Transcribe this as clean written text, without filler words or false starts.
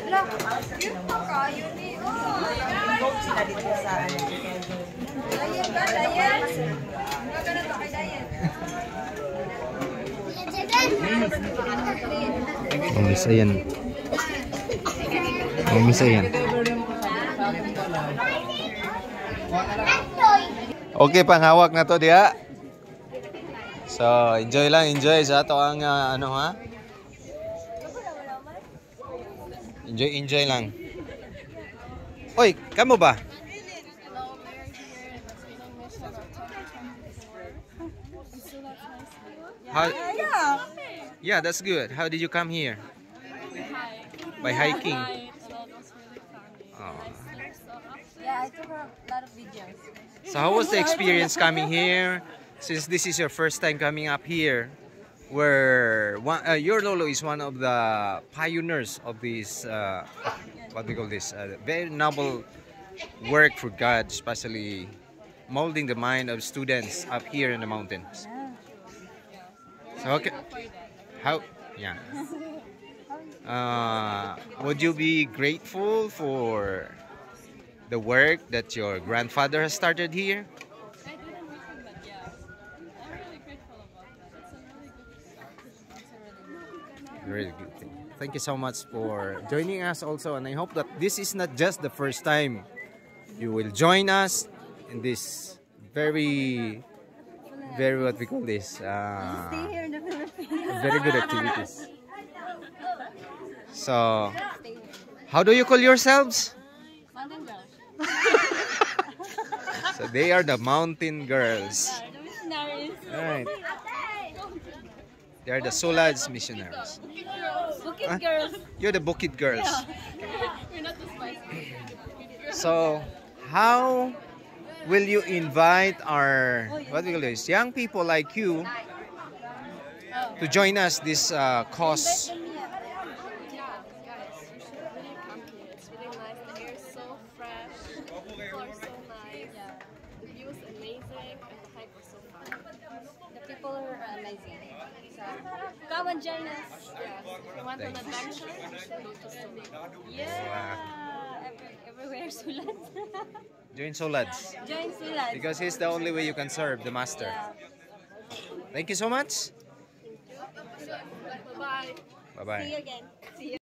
Lah, yun pa kayo ni. Gold sila dito sa ano. Dayan ba? Dayan? Magkano to kay Dayan? Oh, miss ayan. Oh, miss ayan. Okay, panghawak na to diha. So, enjoy lang, enjoy sa ato ang ano ha. Enjoy lang. Oy, kamo ba? How, yeah, that's good. How did you come here? By hiking. Oh. Yeah, I took a lot of videos. So how was the experience coming here? Since this is your first time coming up here, where your lolo is one of the pioneers of this, what we call this, very noble work for God, especially molding the mind of students up here in the mountains. So okay, how? Yeah. Would you be grateful for the work that your grandfather has started here? I didn't listen, but yeah, I'm really grateful about it. It's a really Very good thing. Thank you so much for joining us also, and I hope that this is not just the first time you will join us in this very what we call this Stay here in the Philippines. very good activities. So, how do you call yourselves? Mountain girls. So they are the mountain girls. The missionaries. Right. They are the Solads missionaries. Bukit girls. You're the Bukid girls. We're not too spicy. So, how will you invite our what we call this young people like you to join us this cause? Yeah, guys, you should really come here. It's really nice. The air is so fresh. People are so nice. The view is amazing, and the hike was so fun. The people are amazing. So, come and join us. Yeah. If you want an adventure, you should go to Solo. Yeah. Everywhere Sulat. Join Solads Join Sulat. because he's the only way you can serve the master. Thank you so much. Bye-bye. Bye bye. See you again. See you.